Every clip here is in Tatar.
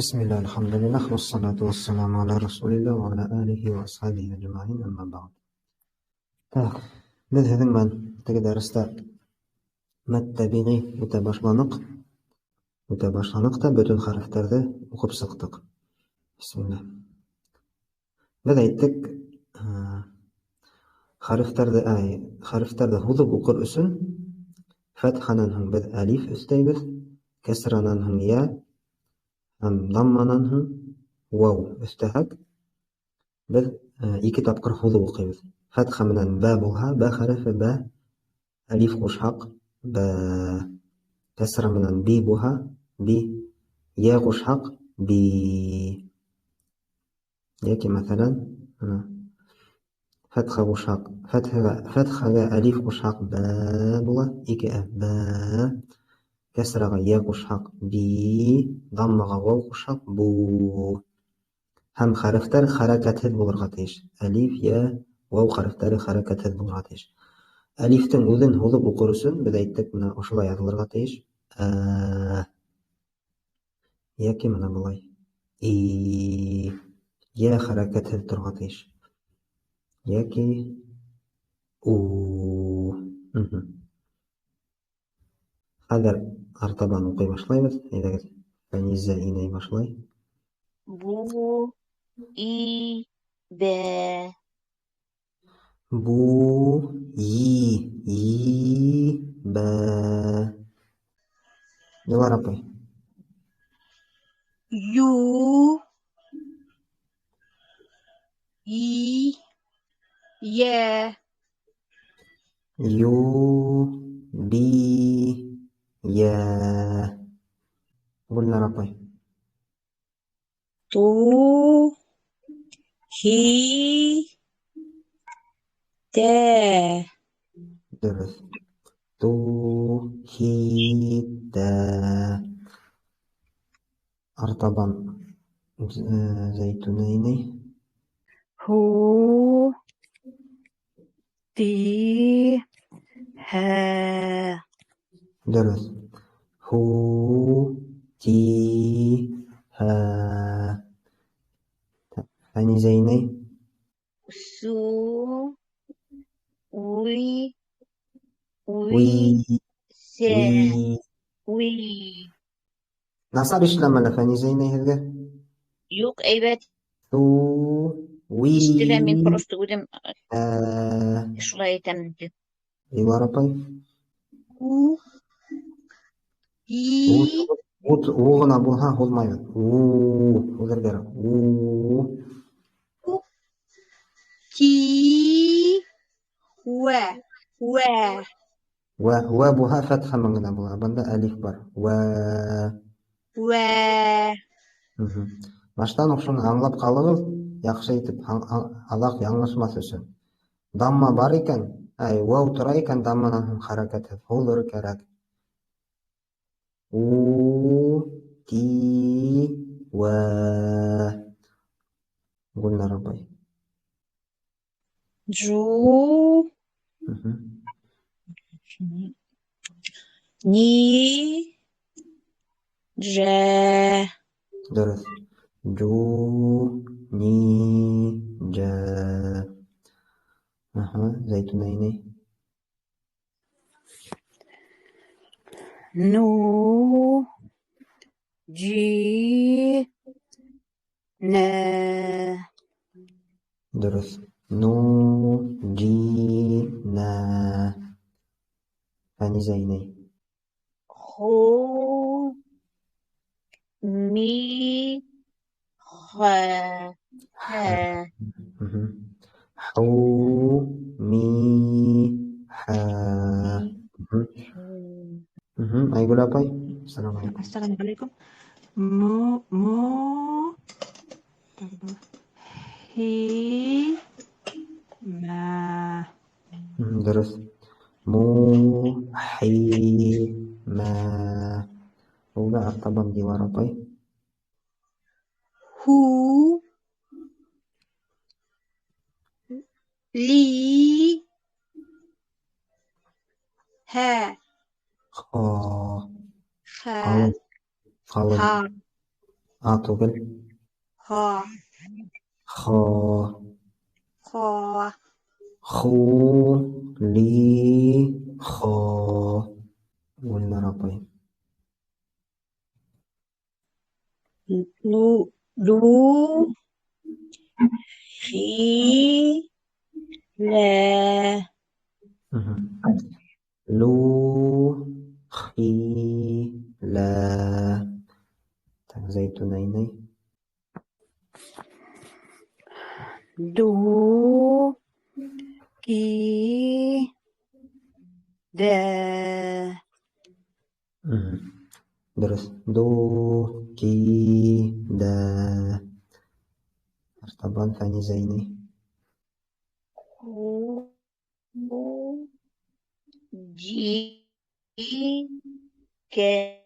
بسم الله الحمد لله والصلاة والسلام على رسول الله وعلى آله وأصحابه أجمعين أما بعد. Biz hemen tege derste tabiiy mütebaşlanıkta bütün harflerde okup sıktık. Bismillah. Biz ayttık harflerde huzub okur üçün fethanan hın biz alif üsteybiz, kesranan hın ya, hem dammanan hın vav üstehak. Biz iki tapqır huzub okuybiz. Fetha bilen ba bolha, ba harfi ba alif qo'shaq, ba kasra bilan bi bo'lha, bi ya qo'shaq, bi yoki masalan fatha qo'shaq, fathaga alif qo'shaq ba bo'la, ikki ba, kasraga ya qo'shaq bi, dammaga vav qo'shaq bu. Ham harflar harakatsiz bo'lirga tegish. Alif, ya, vav harflari harakatsiz bo'lirga tegish. Aliftin o'zin hozib o'qir uchun biz aytdik, mana o'shulay yozilirga tegish. Yoki mana bulay. Ya harakatsiz turga tegish. Yoki u. Hozir artaban o'qiy boshlaymiz. Faniza inay boshlay. Bu, i, be. Bu, ba. Devar apa? Yu, i, ye. Yu, bi, ya. Bunlar apa? Tu, hi, te. Terus tu, hi, ta. Artaban zaituna ini. Hu, ti, ha. Terus hu, ti, ha. Hani zainai. Su, wi, Wi, se. wi. Wi. Nasab işlemeli fani zainai hırgı. Yok, evet. Su, wi. İşte min prosto gudum Ha. şulay etemdi. Devar apa? U, i, Uğuna bu ha olmayı. Uğur gerek. ki, we, we. Ve bu ha fetha mangına bu. Bunda alif var. Ve. Baştan okşunu anlap kalığız. Yaxşı etip alaq yanlışmaz üçün. Damma var iken, vav tura iken dammadan hım harakat et. Olur kerek. U, ti, ve. Gulna Rabbay. Ju, ni, je. Dürüst. Ju, ni, ja. Zaytuna ini. Nu, ji, ne. Dürüst. Nu, ji, na. Hani zaynay. Hu, mi, he. He. Hu, mi, ha. Ay gula apa? Assalamualaikum. Assalamualaikum. Mu, hi, ma. Terus mu, hi, ma. Udah artaban di warapai. Hu, li, he. Oh, Ha. kalın. Ha. أعتقل خا خا خا خو لي خا قلنا ربي لو لو خي لا لو خي لا زيتونيني دو كي دا درس دو كي دا طبعا ثاني زيني كو جي كا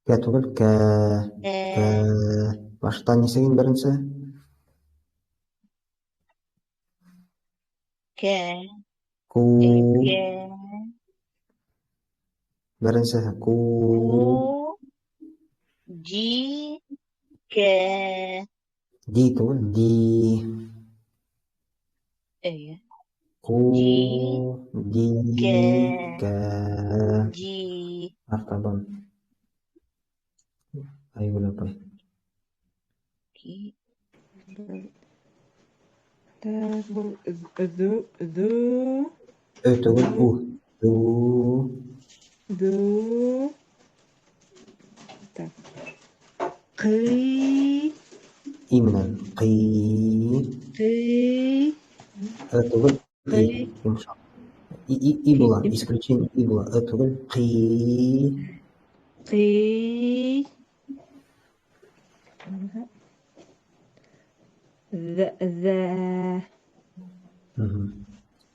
كاتوغل كا باشتاني سين برنسا كا كو كا برنسا كو كو جي كا دي تقول دي ايه كو جي دي كا كا جي طبعا أيوة لا طيب كي ذو تقول أو دو ذو قي إيمنا قي قي تقول إي قي يمشى إيبولا исключение إيبولا تقول قي قي ذا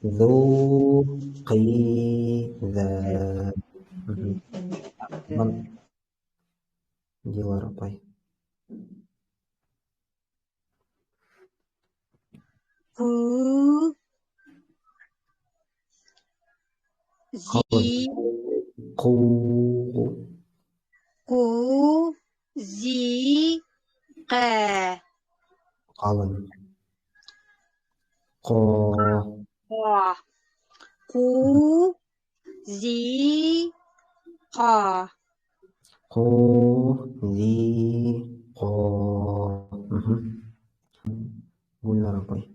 ذو قي ذا دي ورا طيب كو قول زي قو كو زي قا قلم قا قا كو زي قا قو ذي قا قول يا ربي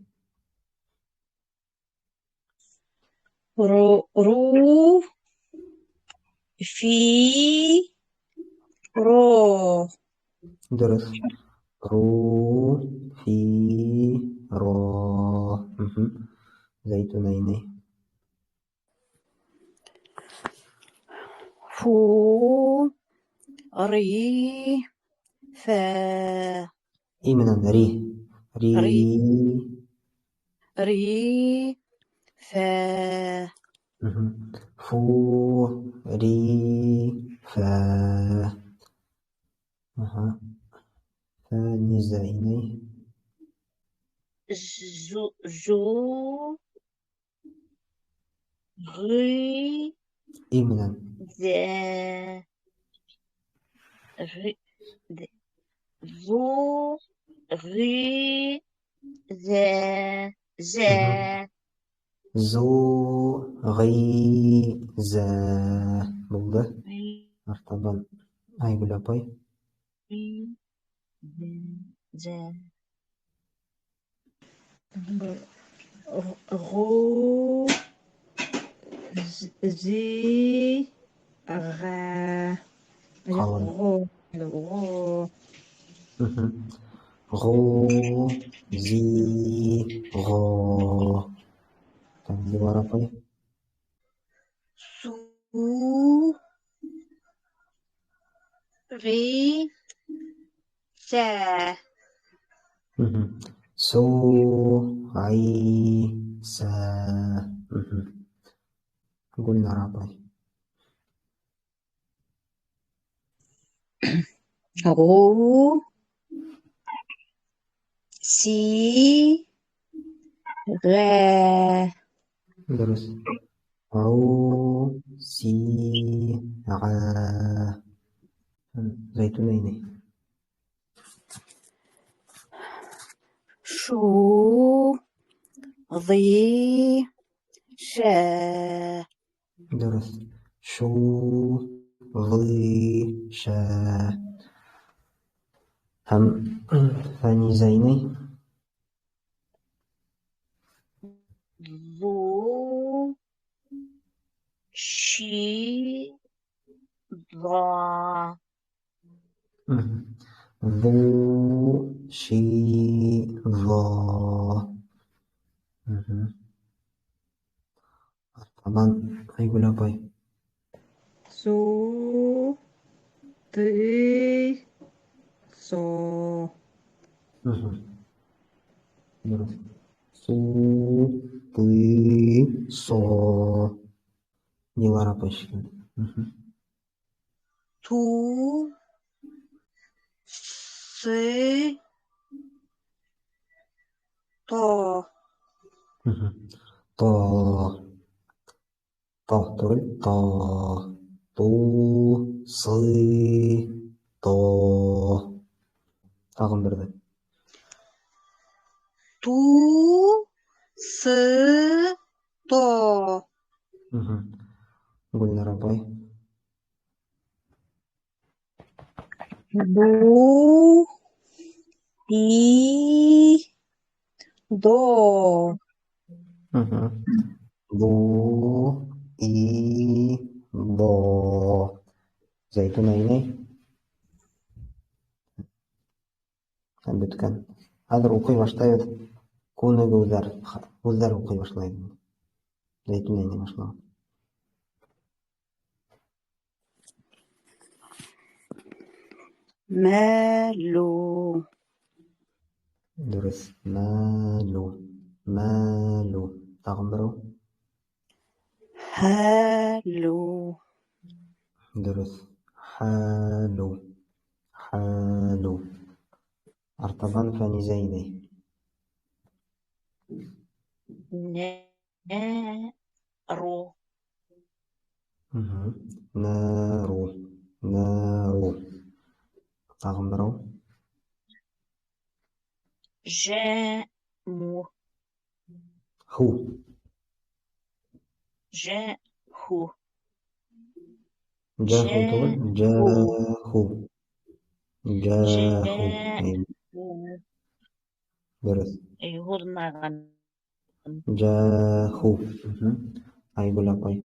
رو في رو درس رو في را زيتونين فو ري فا إيمنا ري ري ري فا فو ري فا ثاني زيني زو ري إيمنا ذا ري ذو ري ذا ذا زو غي زا بوده مرتبا أي بلا باي ذا غو زي غا قال غو غو زي غو تاني ورا باي سو ري سا سو عي سا قلنا رابعي رو سي غا درس عو سي عا زيتونين. شو ضي شا درست. شو ضي شا. هم ثاني زيني. ضو شي ضا ذو شي ظا. طبعا هيقولها باي. سو تي صو. درست. سو طي صو. دي ورا باش. تو سي طا طا. طا تقول طا. طو صي طا. طاقم برده. تو سي طا قلنا رباي. بو بي ضو ضو إي ضا. زيتونين. Bütken. Hadi okuy başlayalım. Konu gözler. Gözler okuy başlayalım. Zeytinle başlayalım. مالو درس. مالو. مالو. تغمرو. هالو درس. حالو. حالو. ارتبان فاني زيني. نارو نارو. نارو. تغمرو. جامو هو. جاهو جاهو تقول. جاهو. جاهو. جاهو درس. أيوه المغن جاهو. هيقول لك باي.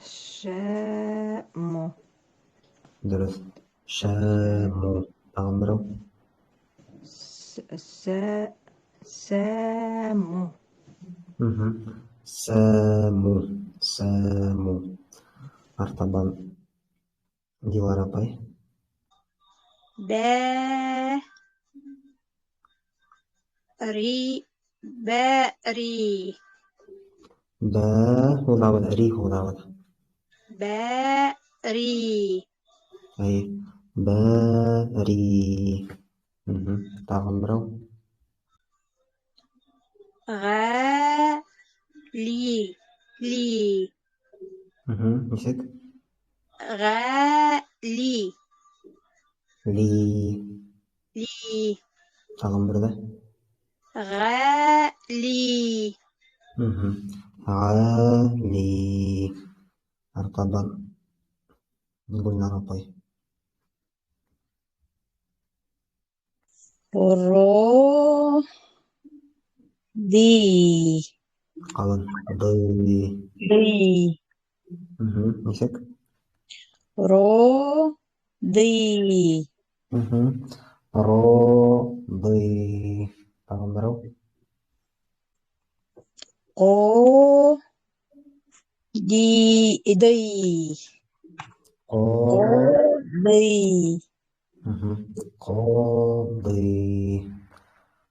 شامو. درس. شامو. تغمرو. سامو. سامو. سامو. ارتبان دي ورا باي. باري با هو ضعوض. أريه هو ضعوض. باري أي. باري. تغمرو. غالي لي مسك. غالي لي. لي تغمر ده. غالي عالي. ارتبان قلنا ربي. رو دي قلن. ضي. دي مسك. رو دي رو ضي. تغمرو. قو دي دي قو. دي قاضي.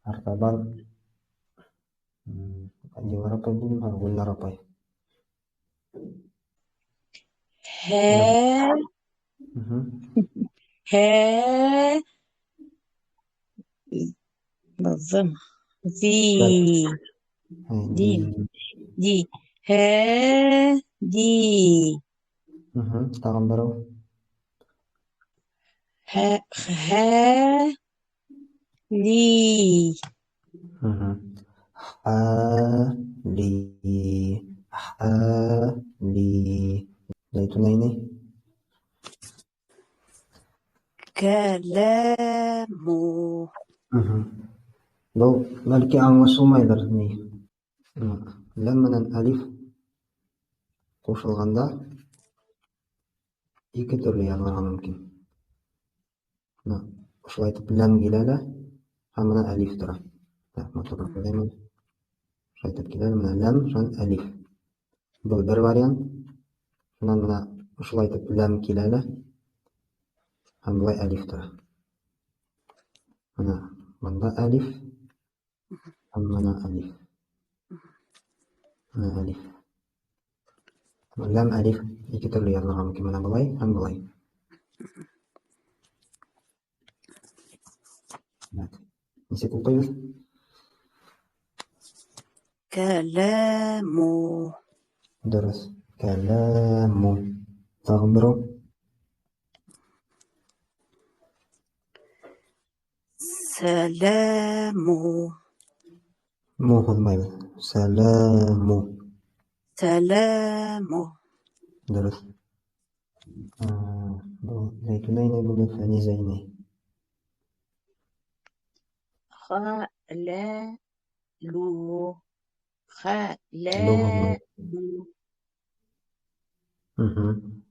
ارتبان جوا ربي بقول قلنا ربي. ها ها نظم دي دي. دي دي ها دي Tag'in birov. حالي حالي حالي زيتونين. كلام Бұл бәлки аңлашылмайдыр не. Ләм менен әлиф қосылғанда екі түрлі язылырға мүмкін. Ушулай айтып ләм келелі, һәм менен әлиф тұра. Ушулай айтып келелі, менен ләм, шунан әлиф. Бұл бір вариант. Шунан менен ушулай айтып ләм келелі, һәм бұлай әлиф тұра. Менен мында әлиф, һәм менен әлиф. Менен әлиф. Ләм әлиф екі түрлі язылырға мүмкін. Менен бұлай, һәм бұлай. Нисек укыйбыз? كلام Дөрес. Кәләму. Тагын берәү. سلام Му һуҙмайбыҙ. Сәләму. سلام Дөрес. Был зәйтүнәйни, был фәнизәйни. خلالو Лу خلالو һуҙмай.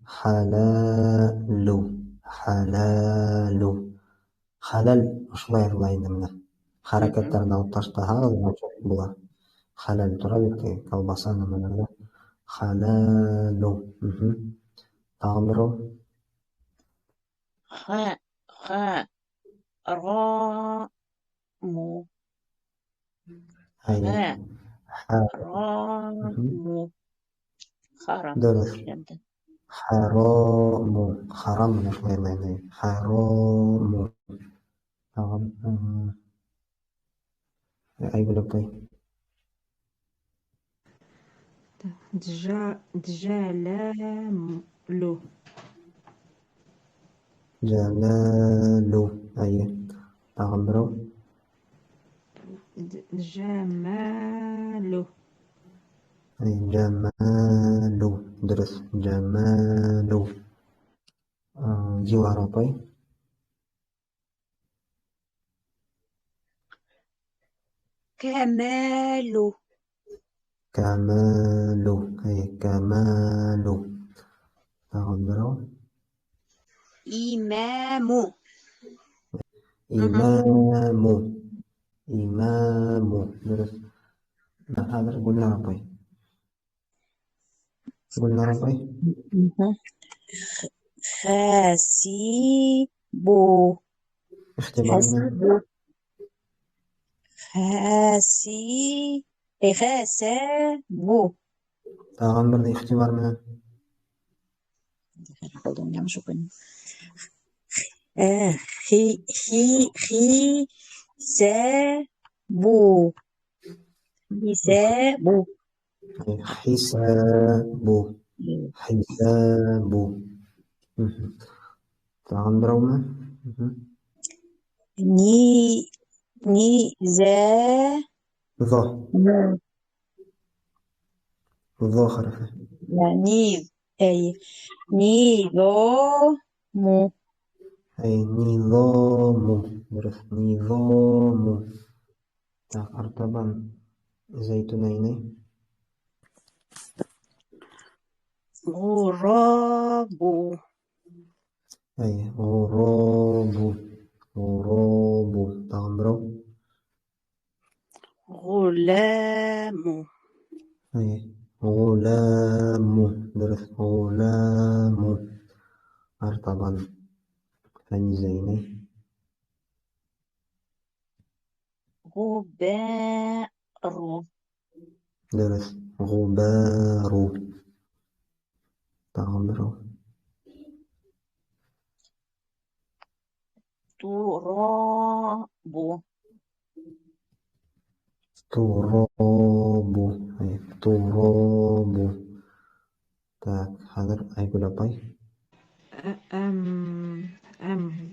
Халалу. Халалу. Халал ошолай языла инде менә. Хәрәкәттәрен алып таштаһагыҙ, чук була. Халал тора бит, колбаса нәмәләрдә. Халалу. Тагын берәү. حرام Әйе. حرام حرام Дөрес. Хараму. Харам менән шулай языла. Хараму. Тагын. Айгөл апай. جلالو Җәләлу. Әйе. Тагын берәү. جمالو Җәмәлу. Дөрес. Җәмәлу. Дилар апай. كمال Кәмәлу. Әйе. Кәмәлу. Тагын берәү. إمام Имаму. Имаму. Дөрес. Хәзер Гөлнар апай. Гөлнар апай. حاسب Ихтибар менән. حاسب Тагын бер ихтибар менән. Pardon, yanlış okudum. Hisabu. Hisabu. Хисабу. Хисабу. Тагын берәүме? Низаму. Зо. Зо хәрефе. Низаму. Низаму. Дөрес. Низаму. Так, артабан зәйтүнәйни. Гурабу. Гурабу. Гурабу. Тагын берәү. Гуламу. Гуламу. Дөрес. Гуламу. Артабан фәнизәйни. Губару. Дөрес. Губару. Тагын берәү. Турабу. Турабу. Турабу. Так, حاضر أيقول باي أم أموال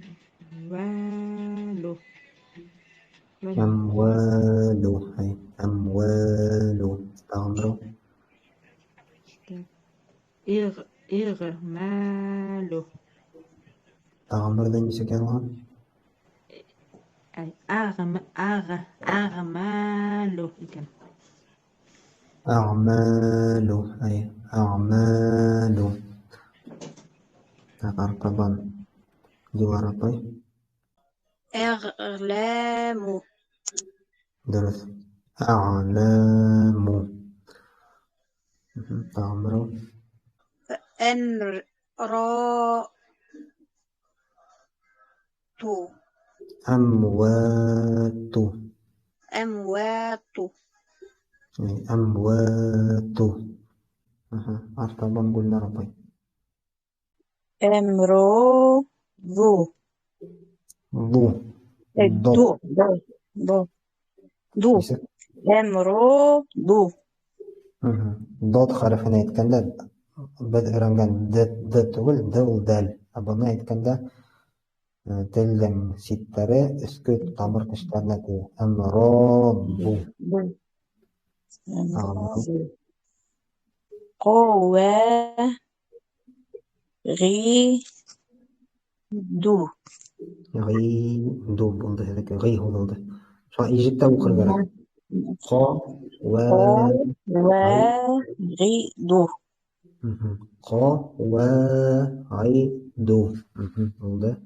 أموال هاي أموال تعمرو إغمال تعمر dan bisa kan أغمال كان أعمال أي أعمال طبعا جوار باي إعلام درس أعلام تعمرو أمرأة أموات أموات أي أموات طبعا قلنا ربي امرؤ ضو ضو دو دو bisa امرؤ ضاد خرفنا يتكلم بدء رنجان دات تقول دول دال أبما يتكلم تلم سترة اسكت تمر تشتغلنا تي أمراض أمراض قوة غي دو غي دو بنده هذاك غي هو ده شو يجي وخرج لك قا و غي غي دو قا و غي دو هو ده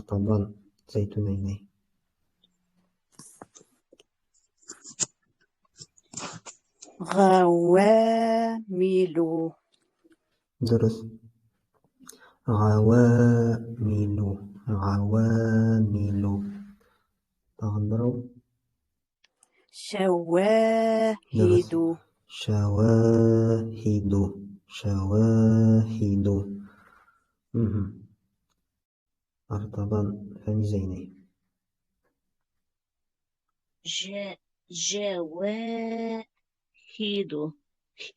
طبعا زيتونين غوامل درس عوامل عوامل تعبروا درس شواهد شواهد شواهد طبعا فاني زيني جواهد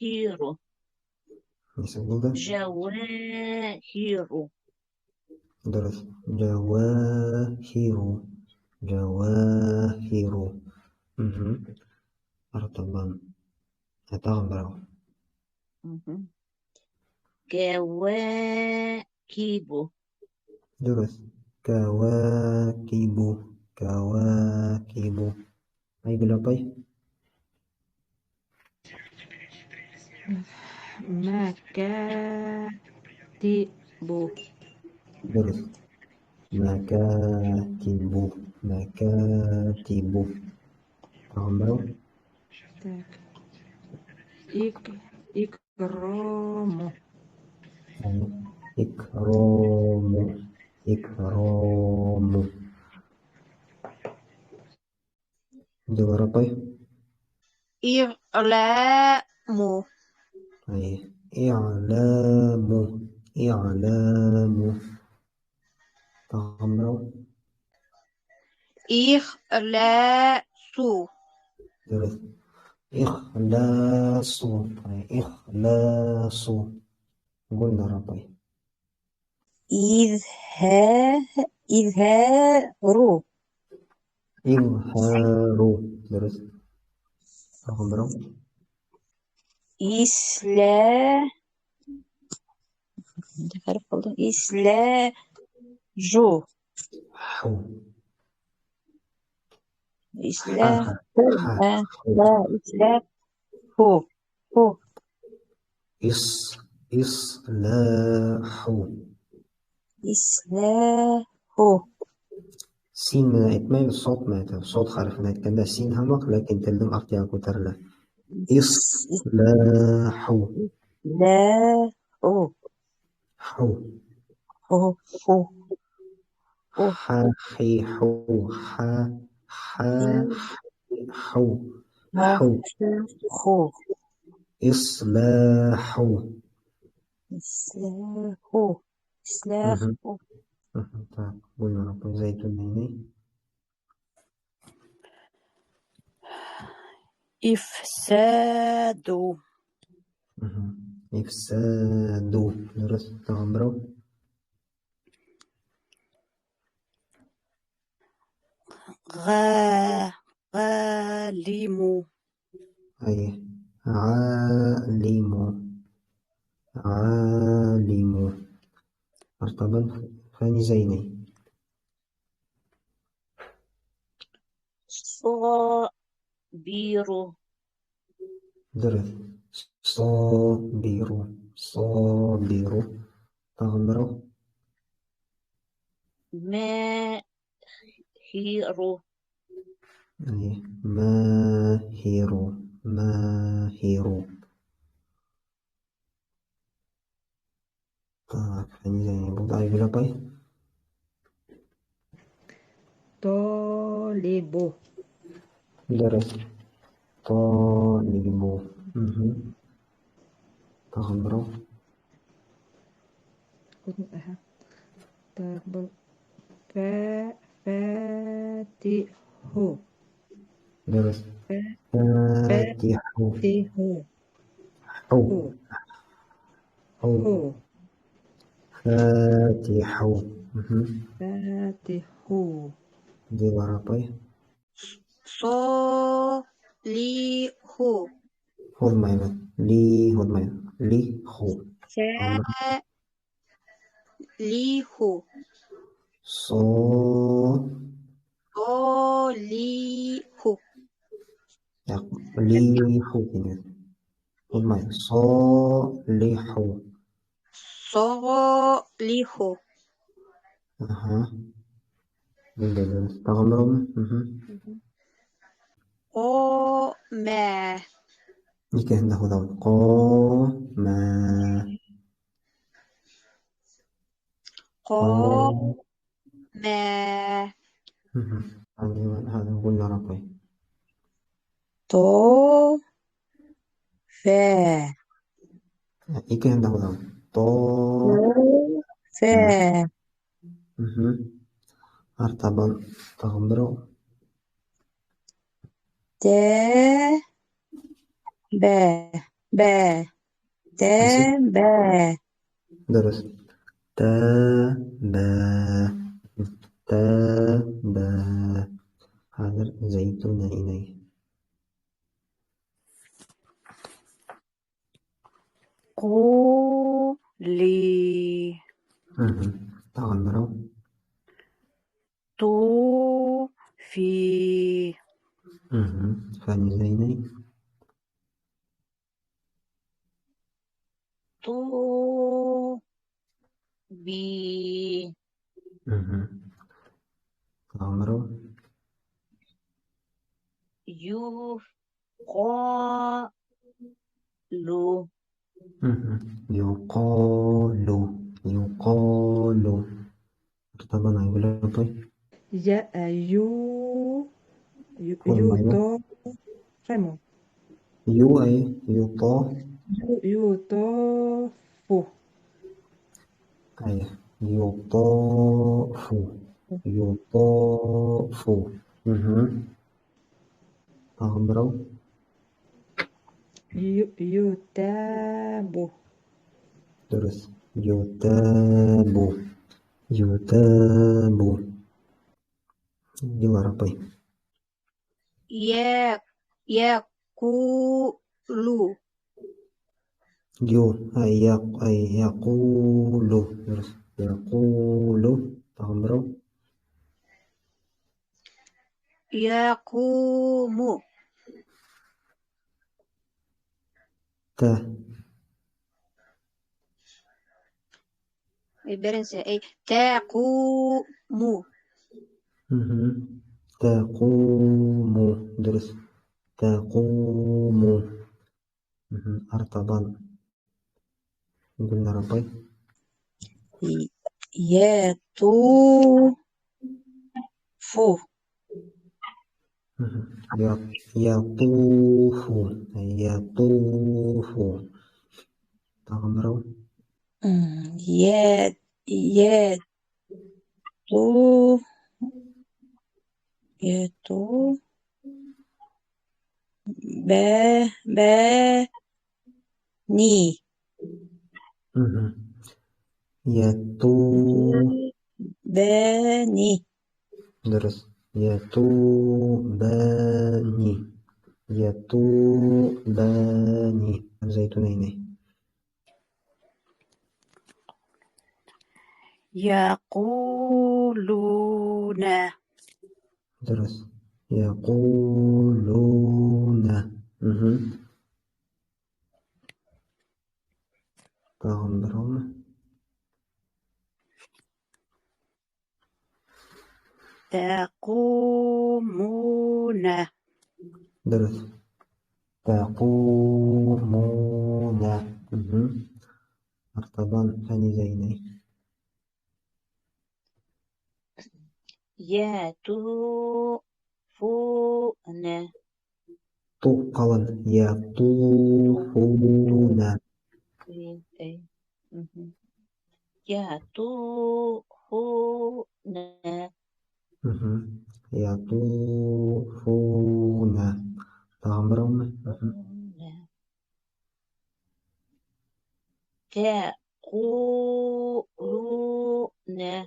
هيرو يسألوا ده جواهر درس جواهر جواهر طبعا تعبروا كواكب درس كواكب كواكب أي بلا باي مكاتب درس مكاتب مكاتب تعبروا إكرام إكرام إكرام جوار باي إعلام أي إعلام إعلام تعبروا إخلاص درس إخلاص أي إخلاص قلنا ربي إظهار إظهار درس تعبروا إصلاح إصلاح حو إصلاح ح لا إصلاح هو إصلاح إصلاح سين من إتمام الصوت مات صوت خارج من كان سين همك لكن تلم أرتيا كتر له إصلاح لا حو هو حي حو حو حو هو إصلاح إصلاح طيب قولوا رب زيتونين إفساد إفساد درس تغمرو غالم أي عالم عالم مرتبا فاني زيني صابر درس صابر صابر تغمرو ماهر أي ماهر ماهر فاني زيني بوضع بلا باي طالب درس طالب تغمرو طب فاتح درس فاتح فاتح حو هو حو هو فاتح فاتح دي ورا باي صالح خذ ماينة لي خذ ماينة لي خو تغمرو صالح صو صالح لي خو كده خذ ماينة صالح صالح أها درس تغمرو قام يكي عنده دول ما قام قا هذا قلنا رقي فا يكي عنده دول فا ارتبط تغمرو تا با با تا نسيت با درس با با هذا زيتون إليه قولي تغمرو تو في فاني زيني تو بي تغمرو يقال يقال يقال ارتبط نقول طيب قول معي يوتو ريمو يو أي يطا يوتوفو أي يطاف يطاف تغمرو يتابو درس يتاب يتاب دي ورقي يقول يو أي يقول درس يقول تغمرو يقوم تا برنسة أي تقوم تقوم درس تقوم أرتبان قلنا ربي يطوف يطوف يطوف تغمرو يطوف يطوف بني مهم. يتو باني درس يتوباني يتوباني زيتونين يقولون درس يقولون مهم. طاهم برهم تقومون درس تقومون مهم. مرتبان فني زيني يطوفون طوقا يطوفون يطوفون مهم. يطوفون طاهم برهم تقولون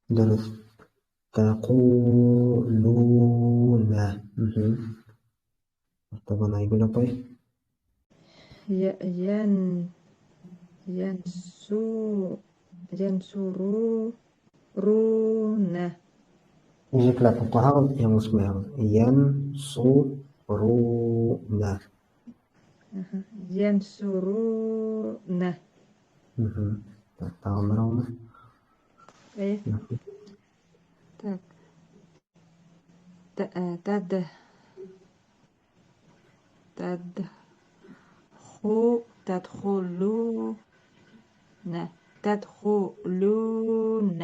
درس تقولون مهم. طبعا هيقول لك ايه ين ينسو ينصرون يجيك لك القهر يا مسمع ينصرون ينصرون مهم. تعمرهم ايه تك تد تدخلون تدخلون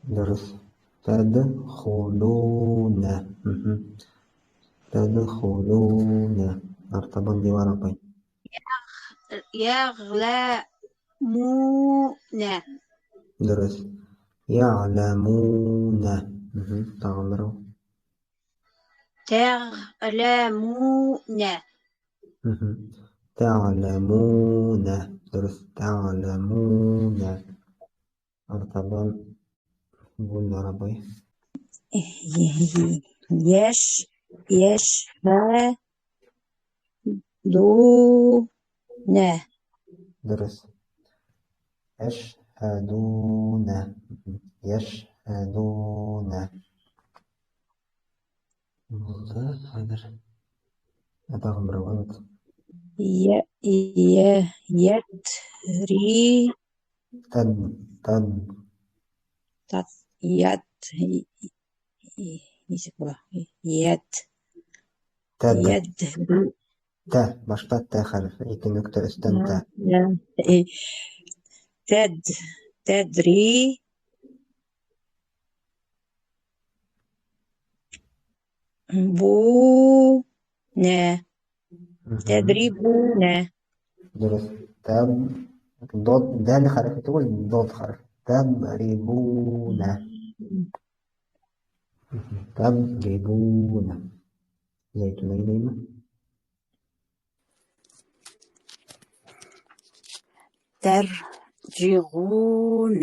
درس تدخلون مهم. تدخلون ارتبط دي ورقين يغلمون درس يعلمون مهم. تعمرهم تعلمون مهم. تعلمون درس تعلمون ارتبط قول عربي يشهدون درس يشهدون يشهدون حاضر أتاهم روابط يتري تد تد يت يت تد يدري تا باشتا تا خلف يمكن نكتر استمتع تدري بونا تدريبون درس تب ضاد ده اللي خلف تقول ضاد خلف تضربون تضربون زيتونين ترجعون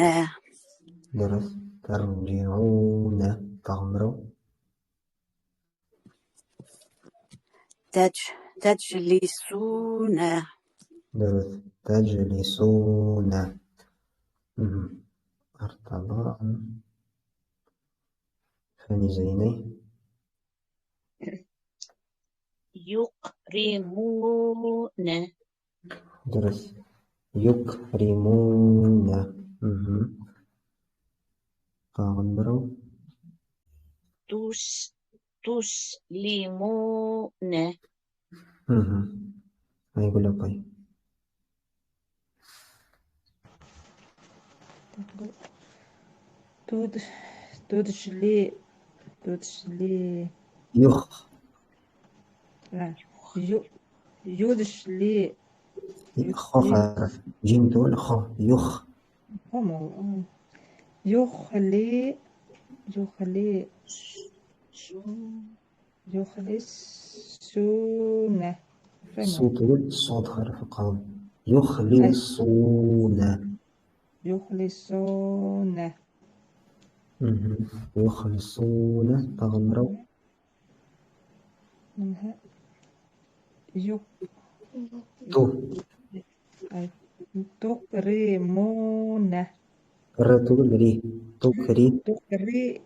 درس ترجعون تعمروا تجلسون درس تجلسون ارتباط فاني زيني يكرمون درس يكرمون تعمروا تسلمون هيقول لك طيب تدشلي يخ يدشلي خ خرف جيم تقول خ يخ يخلي يخلصون صوت تقول صوت خرف قام يخلصون. يخلصون. يخلصون تغمروا. منها يك تو تكرمون. تغري تكري. تكري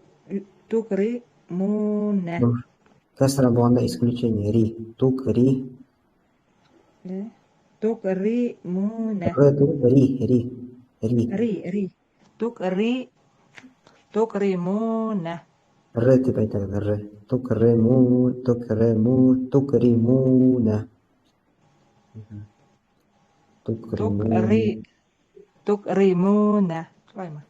تكرمون. كسر بواندا اسكريتشن ري تكري. تكرمون. ري ري ري ري تكرمون. الر تبقى الر تكرمون تكرمون تكرمون تكرمون. تكرمون. طيب.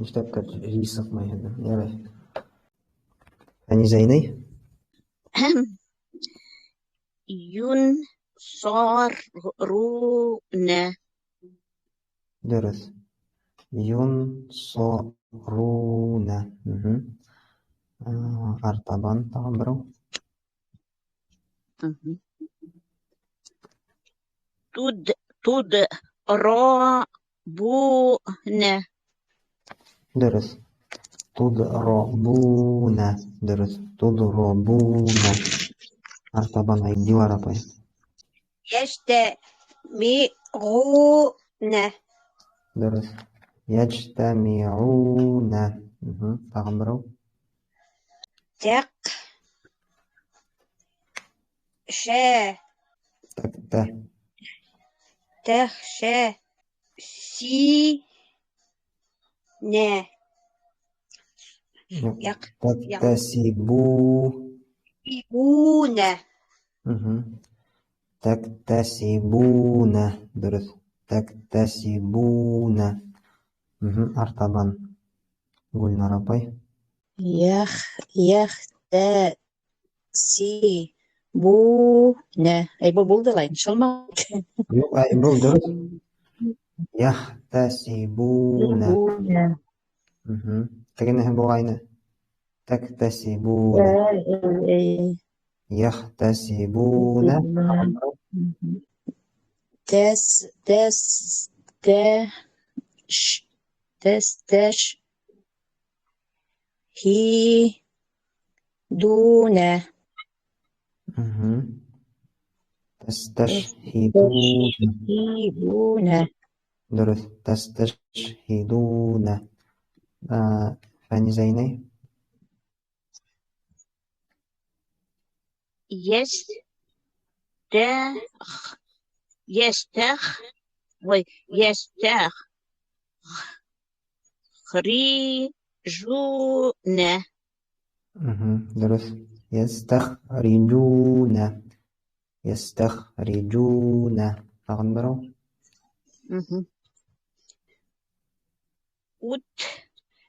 مش تبقى ريسق ما هذا يا بي يعني زيني. ينصرون. درس ينصرون. أرطبان تعبروا. تضربون. درس تضربون. درس تضربون. أرطبان هاي دي ورا باي. يجتمعون. درس يجتمعون. تعبروا. تخشى. تخشى سينا. تكتسبوا. تكتسبون. درس تكتسبون. أرطبان قلنا ربي. يختسبون. أي بقول لاين شو ما أي بول درس يحتسبون. تكنا هم بوغاينا تكتسبون. يحتسبون. تستشهدون. تستشهدون. درس تستشهدون. فاني زيني. يستخرجون. درس يستخرجون. يستخرجون. أغنبرو.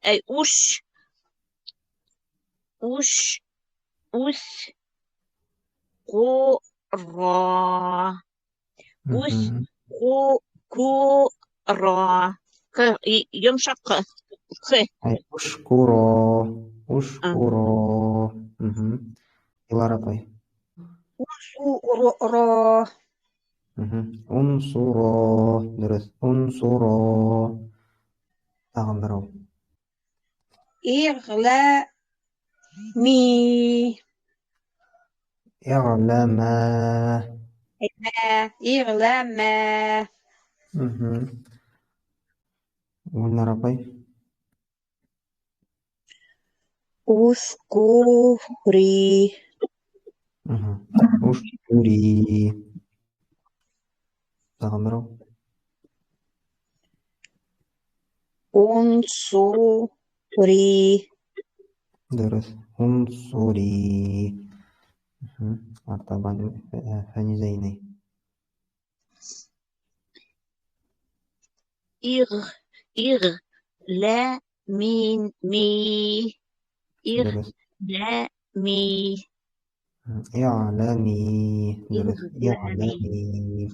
أي أس قرى. قرى يمشق أي أشكرا. أشكرا. يلا ربي. انصرا. درس انصرا. أغنبرو. إغلامي. إعلما. إغلاما. قلنا ربي. أذكري. أشكري. أغنبرو. انصري. درس انصري. طبعا فاني زيني. إغلامي. درس إغلامي. اعلمي. درس إغلامي. اعلمي.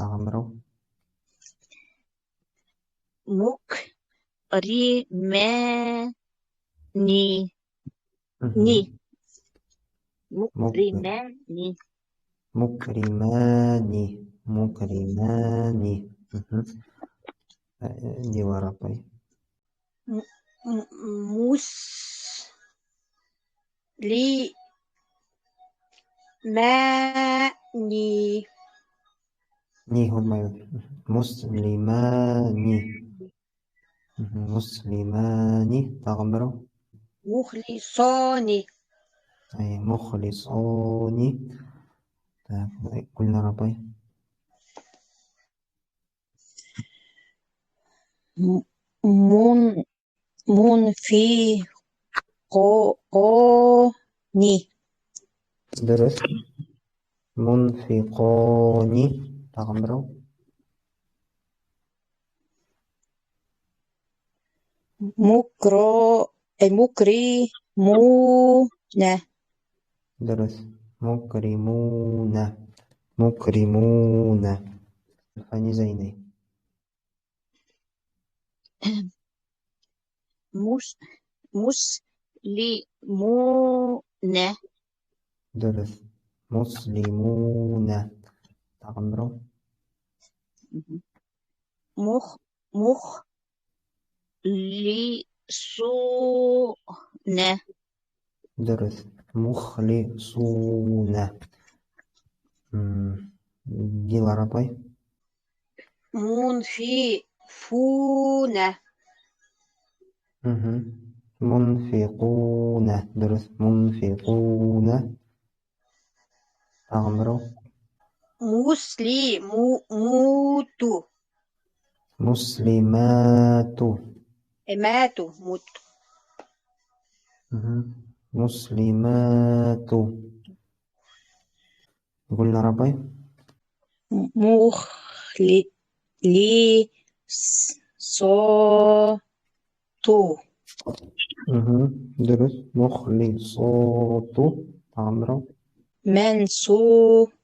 عمرو. مكرماني. مكرماني. مكرمان مكرمان. دي ورا طيب. مسلمان ني هما مسلمان مسلمان تغمروا. مخلصان أي مخلصون. قلنا ربي. من منفقان درس منفقان تغمروا. مكرمون درس مكرمون مكرمون. فاني زيني. مسلمون درس مسلمون تغمروا. مخلصون درس مخلصون. دي ورا طيب. منفقون منفقون. درس منفقون تغمروا. مسلموت مسلمات ماتوا موت مسلمات. قلنا ربي. مخلصات درس مخلصات تغمروا. منصورون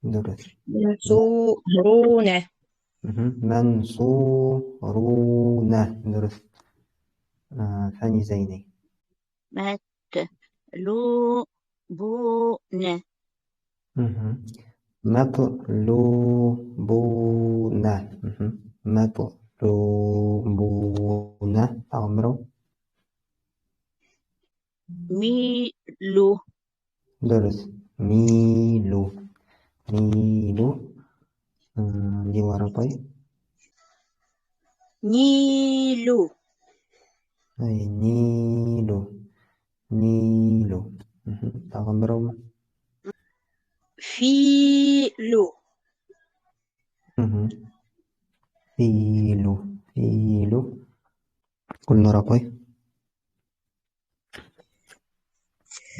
درس منصورون منصورون. درس ثاني زيني. مطلوبون مطلوبون. مطلوبون تغمروا. ميلو درس ميلو ميلو. دي ورا طيب. نيلو أي نيلو نيلو. تغمروا. فيلو فيلو فيلو. قلنا رقي.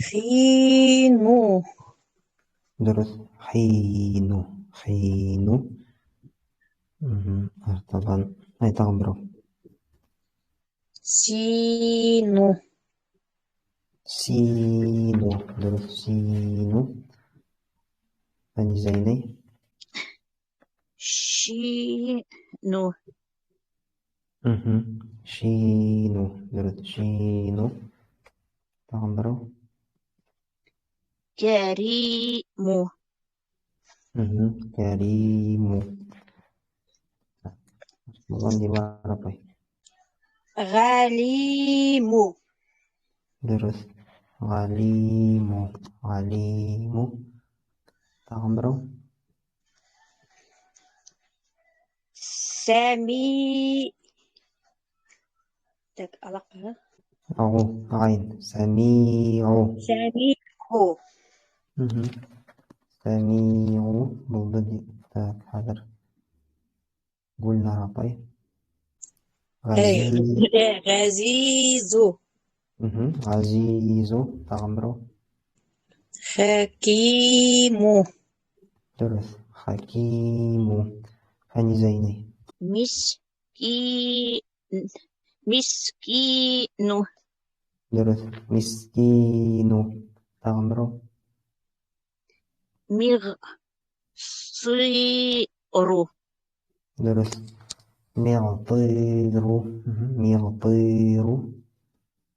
خينو درس حينو حينو. طبعا هاي تغمروا. سينو سينو. درس سينو ثاني زيني. شينو شينو. درس شينو تغمروا. كريمو كريمو. دي ورا طيب. غليمو درس غليمو غليمو تغمروا. سمي أو عين سميع. سميعو سميع بالضد. حذر. قلنا ربي. غزيزو عزيز تغمروا. حكيمو درس حكيم هني زيني. مسكينو درس مسكين تغمروا. مغصيرو درس مغطير مغطير.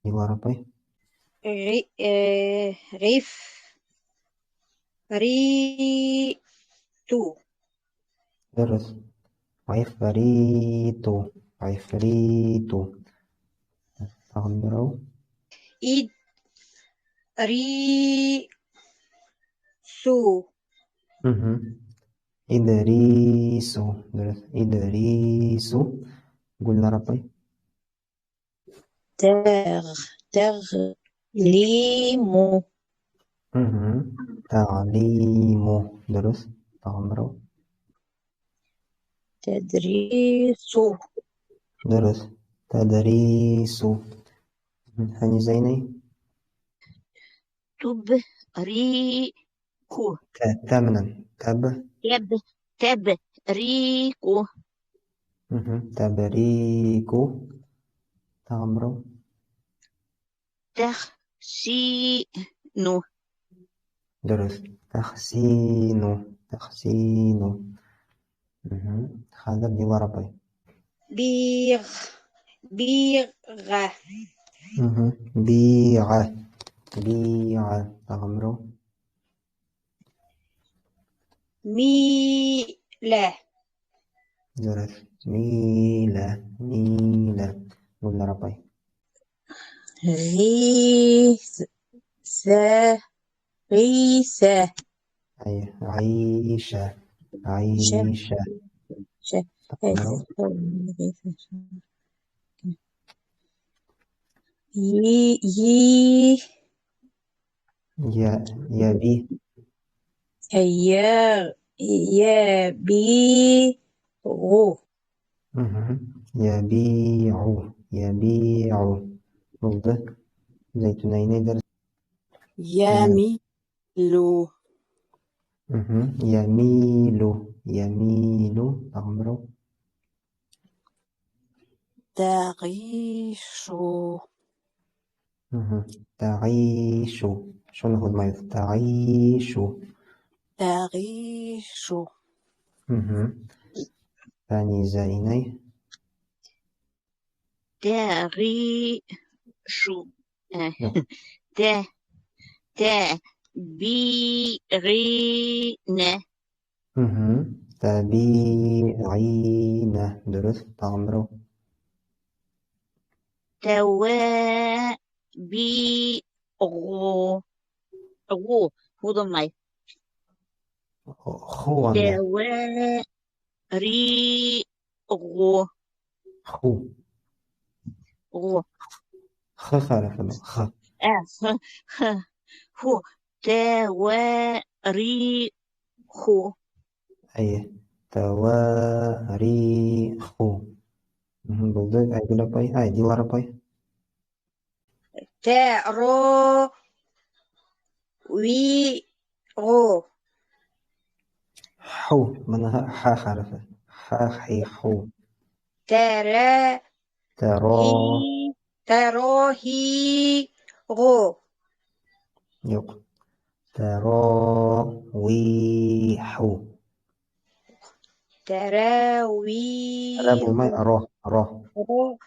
يبقى ربي. غيف ريتو درس. عفريتو. عفريتو. تغمروا. إد ريسو مهم. إدريسو. درس. إدريسو. قلنا ربي. تغليمو مهم. تعليمو. درس. تغمروا. تدريسو درس. تدريسو. هني زيني. تبريكو تامنا. تب تبريكو تبريكو. تغمروا. تخسينو درس. تحسينو. تحسينو. هذا اللي ورا باي. بيغ بيغة بيعة. بيعة. تغمروا. ميلة درس. ميلة. ميلة. قلنا ربي. غيثة غيثة أي عيشة. ش عيشة. ش تغمروا. غيثة ي يبي. يا يبيغ يبيع. يبيع. مفضل. زيتونين. درس. يميل يميل. يميل. تغمروا. تعيش تعيش. شو ناخد معي تعيش. تعيش ثاني زيني. تعيش يلا. تا تبيغين تبيعين. درس. تغمروا. توابيغ غو هو ضمي خوان. تواريغ خو. غو خالف له خ خ هو تواريخ أي تواريخ. بلدك أي بلا باي أي دي ورا باي. ترى وي غو حو منها حا حرفة. حا حي حو. ترى ترى. هي تراهي غو يق. تراويح. تراوي أنا بالماء أراه أراه. غو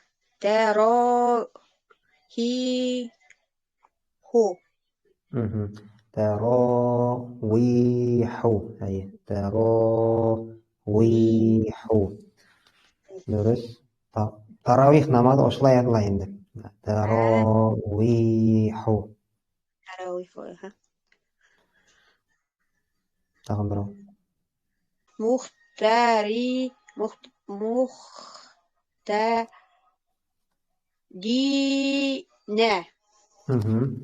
تراهي هو تراويح. أي تراويح. درس. تراويح نماذج أشلا يطلع عندك. تراويح. تراوي فوقها تغمروا. مختاري مختدينة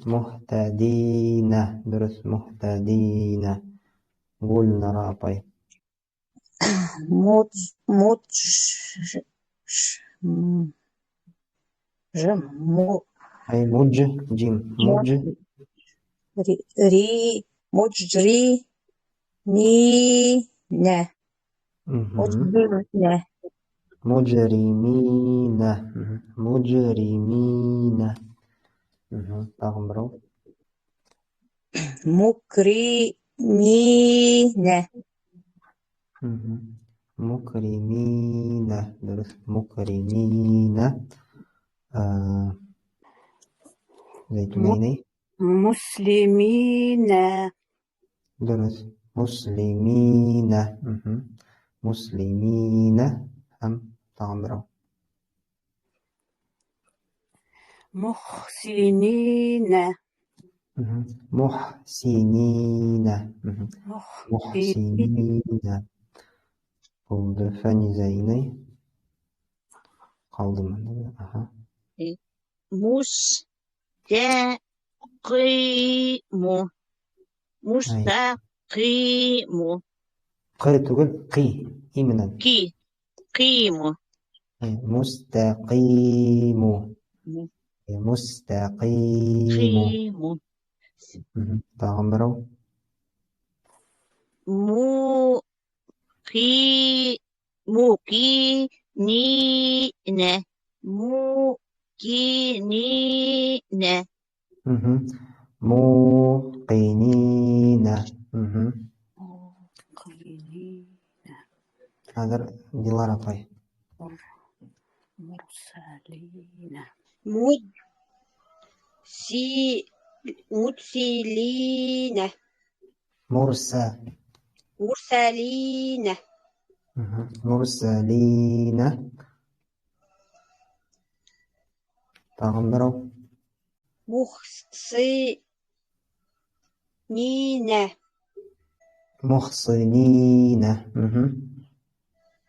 مهتدين. درس. مهتدين. قلنا رابي. مج مج جم أي مج. جيم مج. ري مجري مينة مجرمة مجرمين. مجرمين. تغمروا. مكرمين مكرمين. درس. مكرمين. آه. زيتونين. مسلمين. درس مسلمين. مسلمين هم تعمروا. محسنين. محسنين. محسنين oldu fani zeyni kaldı mı? Aha. مستقيم. مستقيم. قي تقول قي إيمنا قيم. مستقيم. مستقيم. قيم. تعمروا. موقنين. موقنين. هذا دلارة طيب. مرسلين. مرسلين. مرسلين تعمروا. محصنين.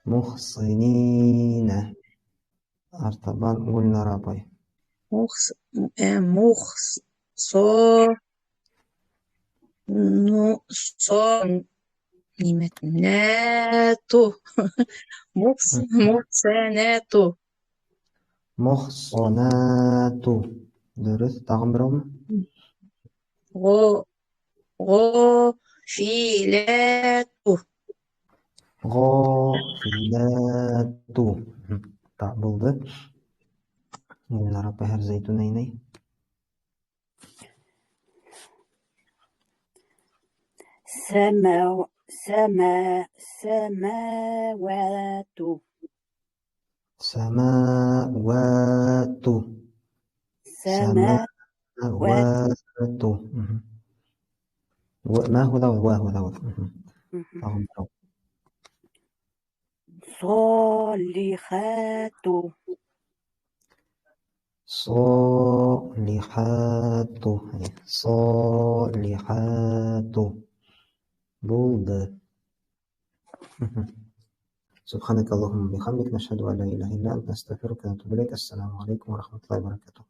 محصنين أرطبان قلنا رابي. محصنات درس تعمرهم. غافلات. غافلات تعبلد قلنا رابي هر زيتونين. سماوات. سماوات. سماوات. ما هو ذا واه ذا تعمروا. صالحات. صالحات. صالحات بولد. سبحانك اللهم وبحمدك نشهد أن لا إله إلا أنت نستغفرك ونتوب إليك. السلام عليكم ورحمة الله وبركاته.